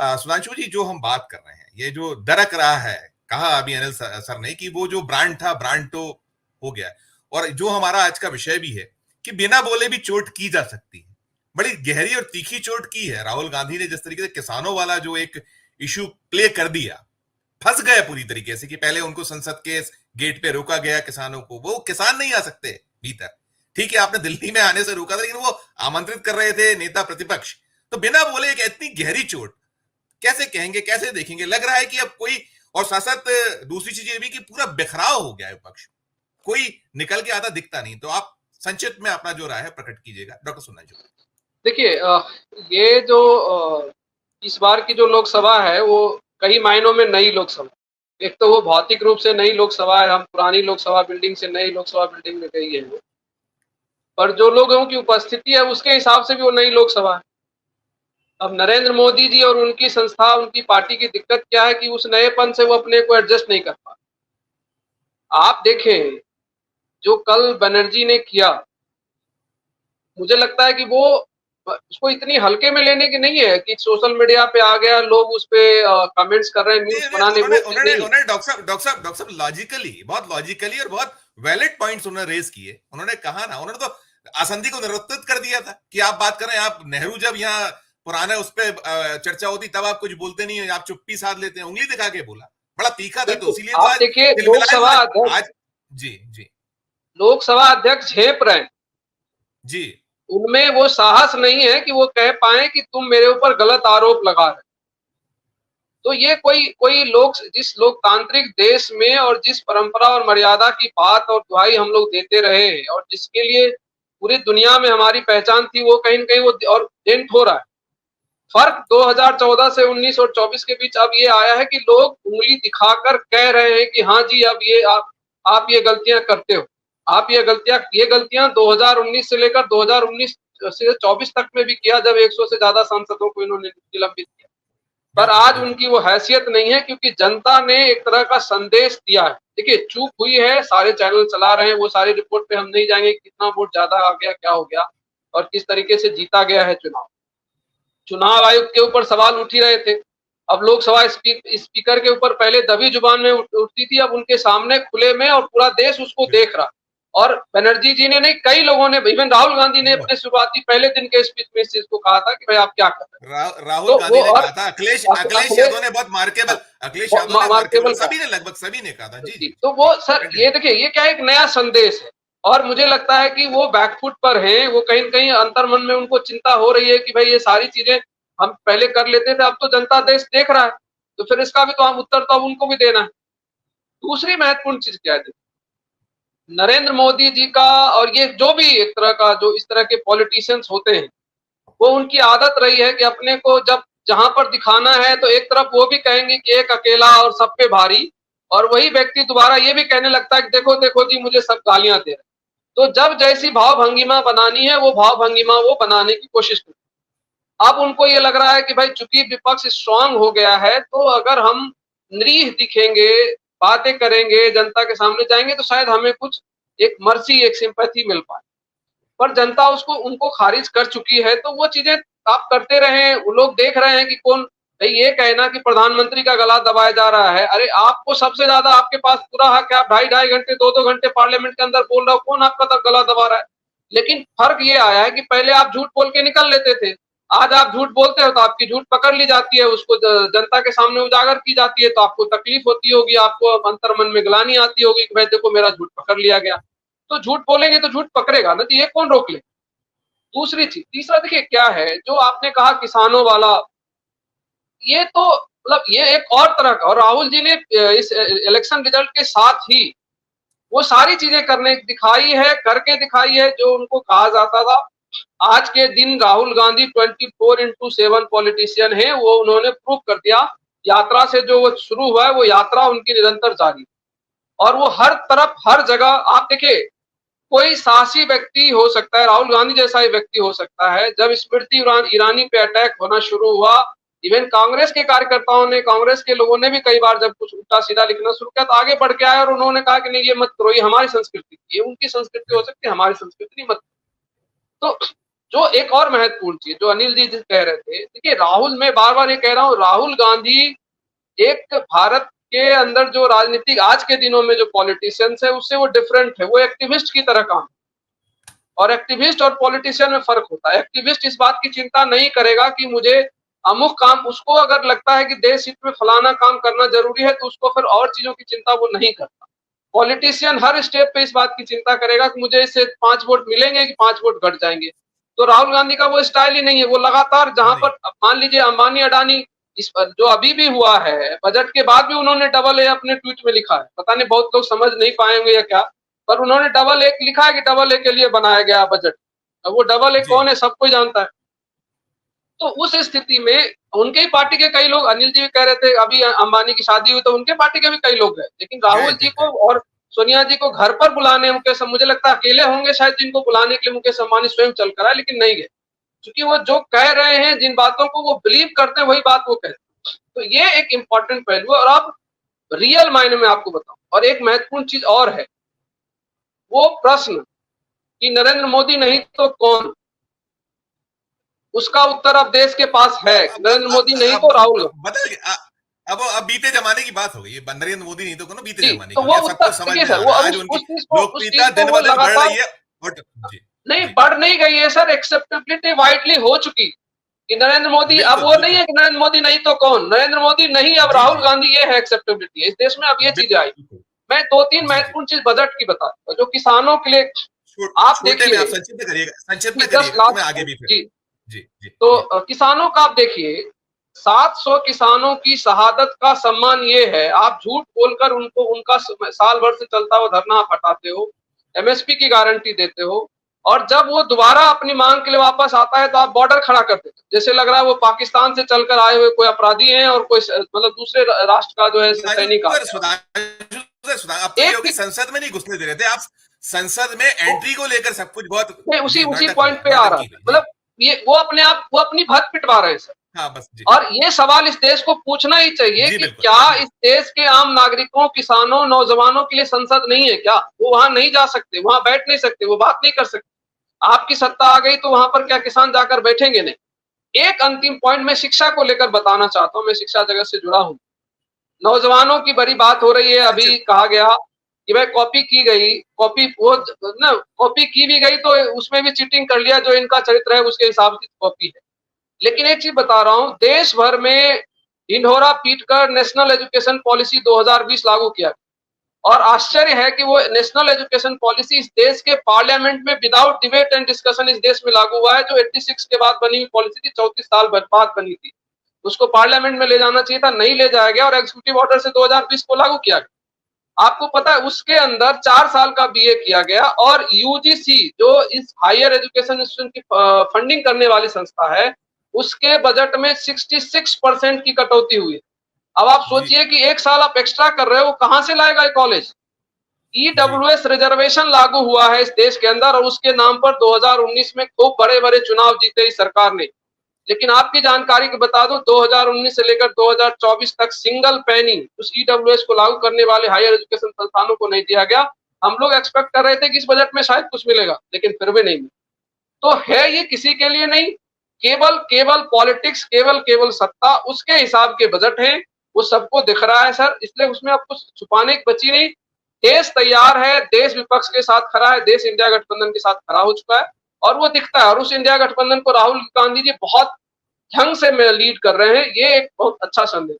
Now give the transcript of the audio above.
सुधांशु जी, जो हम बात कर रहे हैं, ये जो दरक रहा है, कहा अभी अनिल सर ने कि वो जो ब्रांड था, ब्रांड तो हो गया, और जो हमारा आज का विषय भी है कि बिना बोले भी चोट की जा सकती है, बड़ी गहरी और तीखी चोट की है राहुल गांधी ने। जिस तरीके से किसानों वाला जो एक इशू प्ले कर दिया, फंस गए पूरी तरीके से, कि पहले उनको संसद के गेट पे रोका गया, किसानों को, वो किसान नहीं आ सकते भीतर। ठीक है, आपने दिल्ली में आने से रोका था, लेकिन वो आमंत्रित कर रहे थे नेता प्रतिपक्ष, तो बिना बोले एक इतनी गहरी चोट कैसे कहेंगे, कैसे देखेंगे? लग रहा है कि अब कोई, और साथ साथ दूसरी चीज ये भी कि पूरा बिखराव हो गया है विपक्ष, कोई निकल के आता दिखता नहीं। तो आप संक्षिप्त में अपना जो राय है प्रकट कीजिएगा, डॉक्टर सुधांशु। देखिए, ये जो इस बार की जो लोकसभा है वो कई मायनों में नई लोकसभा। एक तो वो भौतिक रूप से नई लोकसभा है, हम पुरानी लोकसभा बिल्डिंग से नई लोकसभा बिल्डिंग में गई है, पर जो लोगों की उपस्थिति है उसके हिसाब से भी वो नई लोकसभा है। अब नरेंद्र मोदी जी और उनकी संस्था, उनकी पार्टी की दिक्कत क्या है कि उस नएपन से वो अपने को एडजस्ट नहीं कर पा। आप देखें, जो कल बनर्जी ने किया, मुझे लगता है कि वो उसको इतनी हल्के में लेने की नहीं है कि सोशल मीडिया पे आ गया, लोग उस पे कमेंट्स कर रहे हैं, मीम्स बनाने, वो चीज नहीं है। डॉक्टर साहब लॉजिकली, बहुत लॉजिकली और बहुत वैलिड पॉइंट्स उन्होंने रेज किए। उन्होंने कहा ना, उन्होंने तो आसंदी को निरुत्त कर दिया था कि आप बात कर रहे हैं, आप नेहरू जब यहाँ पुराने उस पे चर्चा होती तब आप कुछ बोलते नहीं है, आप चुप्पी साध लेते हैं, उंगली दिखा के बोला, बड़ा तीखा था, तो इसीलिए तो आप आज देखिए, तिलमिलाए आज। जी जी लोकसभा अध्यक्ष झेप रहे हैं, जी, उनमें वो साहस नहीं है कि वो कह पाए कि तुम मेरे ऊपर गलत आरोप लगा रहे। तो ये कोई कोई लोग, जिस लोकतांत्रिक देश में और जिस परंपरा और मर्यादा की बात और दुहाई हम लोग देते रहे हैं और जिसके लिए पूरी दुनिया में हमारी पहचान थी, वो कहीं न कहीं वो और डेंट हो रहा है। फर्क 2014 से 19 और 24 के बीच अब ये आया है कि लोग उंगली दिखाकर कह रहे हैं कि हाँ जी, अब ये आप ये गलतियां करते हो, आप ये गलतियां 2019 से लेकर 2019 से 24 तक में भी किया, जब 100 से ज्यादा सांसदों को इन्होंने निलंबित किया। पर आज उनकी वो हैसियत नहीं है, क्योंकि जनता ने एक तरह का संदेश दिया है। देखिए, चूक हुई है, सारे चैनल चला रहे हैं, वो सारी रिपोर्ट पे हम नहीं जाएंगे कितना वोट ज्यादा आ गया, क्या हो गया और किस तरीके से जीता गया है चुनाव। चुनाव आयोग के ऊपर सवाल उठ ही रहे थे। अब लोकसभा स्पीकर के ऊपर पहले दबी जुबान में उठती थी, अब उनके सामने खुले में, और पूरा देश उसको देख रहा। और बनर्जी जी ने नहीं, कई लोगों ने, इवन राहुल गांधी ने अपने शुरुआती पहले दिन के स्पीच में इस चीज को कहा था कि भाई आप क्या कर रहे हैं। राहुल गांधी ने कहा था, अखिलेश यादव ने बहुत मार्केबल, अखिलेश यादव ने मार्केबल, सभी ने, लगभग सभी ने कहा था। जी जी। तो वो सर, ये देखिए, ये क्या एक नया संदेश है, और मुझे लगता है कि वो बैकफुट पर हैं। वो कहीं न कहीं अंतर्मन में उनको चिंता हो रही है कि भाई ये सारी चीजें हम पहले कर लेते थे, अब तो जनता देश देख रहा है, तो फिर इसका भी तो हम उत्तर तो अब उनको भी देना है। दूसरी महत्वपूर्ण चीज क्या है, नरेंद्र मोदी जी का, और ये जो भी एक तरह का, जो इस तरह के पॉलिटिशियंस होते हैं, वो उनकी आदत रही है कि अपने को जब जहां पर दिखाना है तो एक तरफ वो भी कहेंगे कि एक अकेला और सब पे भारी, और वही व्यक्ति दोबारा ये भी कहने लगता है कि देखो देखो जी, मुझे सब गालियां दे रहे। तो जब जैसी भाव भंगिमा बनानी है, वो भाव भंगिमा वो बनाने की कोशिश करते। अब उनको ये लग रहा है कि भाई चूंकि विपक्ष स्ट्रांग हो गया है, तो अगर हम निरीह दिखेंगे, बातें करेंगे, जनता के सामने जाएंगे, तो शायद हमें कुछ एक मर्सी, एक सिंपैथी मिल पाए। पर जनता उसको, उनको खारिज कर चुकी है। तो वो चीजें आप करते रहे, वो लोग देख रहे हैं कि कौन, भाई ये कहना कि प्रधानमंत्री का गला दबाया जा रहा है, अरे आपको सबसे ज्यादा, आपके पास पूरा हक है, आप 2.5 घंटे 2 घंटे पार्लियामेंट के अंदर बोल रहे हो, कौन आपका तक गला दबा रहा है। लेकिन फर्क ये आया है कि पहले आप झूठ बोल के निकल लेते थे, आज आप झूठ बोलते हो तो आपकी झूठ पकड़ ली जाती है, उसको जनता के सामने उजागर की जाती है, तो आपको तकलीफ होती होगी, आपको अंतर्मन में ग्लानि आती होगी कि भाई देखो मेरा झूठ पकड़ लिया गया। तो झूठ बोलेंगे तो झूठ पकड़ेगा ना, तो ये कौन रोक ले। दूसरी चीज, तीसरा देखिए क्या है, जो आपने कहा किसानों वाला, ये तो मतलब ये एक और तरह का, और राहुल जी ने इस इलेक्शन रिजल्ट के साथ ही वो सारी चीजें करने दिखाई है, करके दिखाई है जो उनको कहा जाता था। आज के दिन राहुल गांधी 24/7 पॉलिटिशियन है, वो उन्होंने प्रूव कर दिया। यात्रा से जो वो शुरू हुआ है, वो यात्रा उनकी निरंतर जारी, और वो हर तरफ हर जगह आप देखिए, कोई साहसी व्यक्ति हो सकता है, राहुल गांधी जैसा ही व्यक्ति हो सकता है। जब स्मृति ईरानी पे अटैक होना शुरू हुआ, इवन कांग्रेस के कार्यकर्ताओं ने, कांग्रेस के लोगों ने भी कई बार जब कुछ उल्टा सीधा लिखना शुरू किया, तो आगे बढ़ के आए और उन्होंने कहा कि नहीं ये मत करो, ये हमारी संस्कृति, ये उनकी संस्कृति हो सकती है, हमारी संस्कृति नहीं, मत। तो जो एक और महत्वपूर्ण चीज जो अनिल जी कह रहे थे, देखिए राहुल, मैं बार बार ये कह रहा हूँ, राहुल गांधी एक भारत के अंदर जो राजनीतिक आज के दिनों में जो पॉलिटिशियंस है उससे वो डिफरेंट है। वो एक्टिविस्ट की तरह काम, और एक्टिविस्ट और पॉलिटिशियन में फर्क होता है। एक्टिविस्ट इस बात की चिंता नहीं करेगा कि मुझे अमुक काम, उसको अगर लगता है कि देश हित में फलाना काम करना जरूरी है तो उसको फिर और चीजों की चिंता वो नहीं करता। पॉलिटिशियन हर स्टेप पे इस बात की चिंता करेगा कि मुझे इससे 5 वोट मिलेंगे कि 5 वोट घट जाएंगे। तो राहुल गांधी का वो स्टाइल ही नहीं है। वो लगातार जहां पर मान लीजिए अंबानी अडानी, इस जो अभी भी हुआ है बजट के बाद भी उन्होंने डबल ए अपने ट्वीट में लिखा है। पता नहीं बहुत लोग समझ नहीं पाएंगे या क्या, पर उन्होंने डबल ए लिखा है कि डबल ए के लिए बनाया गया बजट। अब वो डबल ए कौन है सब कोई जानता है। तो उस स्थिति में उनके ही पार्टी के कई लोग, अनिल जी भी कह रहे थे अभी अंबानी की शादी हुई तो उनके पार्टी के भी कई लोग गए, लेकिन राहुल जी को और सोनिया जी को घर पर बुलाने मुकेश, मुझे लगता है अकेले होंगे शायद जिनको बुलाने के लिए मुकेश अंबानी स्वयं चल कर आए, लेकिन नहीं गए, क्योंकि वो जो कह रहे हैं, जिन बातों को वो बिलीव करते हैं वही बात वो कहते हैं। तो ये एक इंपॉर्टेंट पहलू है। और अब रियल मायने में आपको बताऊं, और एक महत्वपूर्ण चीज और है, वो प्रश्न कि नरेंद्र मोदी नहीं तो कौन, उसका उत्तर अब देश के पास है। नरेंद्र मोदी नहीं तो राहुल। अब बीते जमाने की बात हो गई, नरेंद्र मोदी नहीं तो कौन, बीते जमाने तो की, वो सबको समझ में आ रहा है। आज उनकी लोकप्रियता दिन ब दिन बढ़ रही है। नहीं, बढ़ नहीं गई है सर, एक्सेप्टेबिलिटी वाइडली हो चुकी कि नरेंद्र मोदी, अब वो नहीं है कि नरेंद्र मोदी नहीं तो कौन, नरेंद्र मोदी नहीं, अब राहुल गांधी, ये है एक्सेप्टेबिलिटी इस देश में। अब ये चीजें आई। मैं 2-3 महत्वपूर्ण चीज बजट की बता, जो किसानों के लिए आप देखिए, संक्षिप्त में करिएगा, मैं आगे भी फिर जी। तो किसानों का आप देखिए, 700 किसानों की शहादत का सम्मान ये है, आप झूठ बोलकर उनको, उनका साल भर से चलता हुआ धरना आप हटाते हो, एमएसपी की गारंटी देते हो, और जब वो दोबारा अपनी मांग के लिए वापस आता है तो आप बॉर्डर खड़ा कर देते हो, जैसे लग रहा है वो पाकिस्तान से चलकर आए हुए कोई अपराधी हैं और कोई मतलब दूसरे राष्ट्र का जो है सैनिक। संसद में नहीं घुसने दे रहे थे आप, संसद में एंट्री को लेकर सब कुछ बहुत उसी पॉइंट पे आ रहा है। मतलब ये वो अपने आप, वो अपनी भत पिटवा रहे हैं सर। हाँ, बस जी। और ये सवाल इस देश को पूछना ही चाहिए कि क्या इस देश के आम नागरिकों, किसानों, नौजवानों के लिए संसद नहीं है क्या? वो वहां नहीं जा सकते, वहां बैठ नहीं सकते, वो बात नहीं कर सकते। आपकी सत्ता आ गई तो वहां पर क्या किसान जाकर बैठेंगे? नहीं। एक अंतिम पॉइंट मैं शिक्षा को लेकर बताना चाहता हूं, मैं शिक्षा जगत से जुड़ा हूं। नौजवानों की बड़ी बात हो रही है। अभी कहा गया कि भाई कॉपी की गई, कॉपी वो ना, कॉपी की भी गई तो उसमें भी चीटिंग कर लिया, जो इनका चरित्र है उसके हिसाब से कॉपी है। लेकिन एक चीज बता रहा हूं, देश भर में ढिंढोरा पीटकर नेशनल एजुकेशन पॉलिसी 2020 लागू किया, और आश्चर्य है कि वो नेशनल एजुकेशन पॉलिसी इस देश के पार्लियामेंट में विदाउट डिबेट एंड डिस्कशन इस देश में लागू हुआ है, जो 86 के बाद बनी हुई पॉलिसी थी, 34 साल बाद बनी थी। उसको पार्लियामेंट में ले जाना चाहिए था, नहीं ले जाया गया, और एग्जीक्यूटिव ऑर्डर से 2020 को लागू किया गया। आपको पता है उसके अंदर 4 साल का बीए किया गया, और यूजीसी जो इस हायर एजुकेशन इंस्टीट्यूशन की फंडिंग करने वाली संस्था है, उसके बजट में 66% की कटौती हुई। अब आप सोचिए कि 1 साल आप एक्स्ट्रा कर रहे हो, कहां से लाएगा ये कॉलेज? ईडब्ल्यूएस रिजर्वेशन लागू हुआ है इस देश के अंदर, और उसके नाम पर 2019 में खूब बड़े-बड़े चुनाव जीते इस सरकार ने। लेकिन आपकी जानकारी को बता दूं, 2019 से लेकर 2024 तक सिंगल पैनी उस ईडब्ल्यूएस को लागू करने वाले हायर एजुकेशन संस्थानों को नहीं दिया गया। हम लोग एक्सपेक्ट कर रहे थे कि इस बजट में शायद कुछ मिलेगा, लेकिन फिर भी नहीं मिला। तो है ये किसी के लिए नहीं, केवल पॉलिटिक्स, केवल सत्ता, उसके हिसाब के बजट हैं, वो सबको दिख रहा है सर। इसलिए उसमें अब कुछ छुपाने की बची नहीं। देश तैयार है, देश विपक्ष के साथ खड़ा है, देश इंडिया गठबंधन के साथ खड़ा हो चुका है, और वो दिखता है। और उस इंडिया गठबंधन को राहुल गांधी जी बहुत ढंग से लीड कर रहे हैं, ये एक बहुत अच्छा संदेश।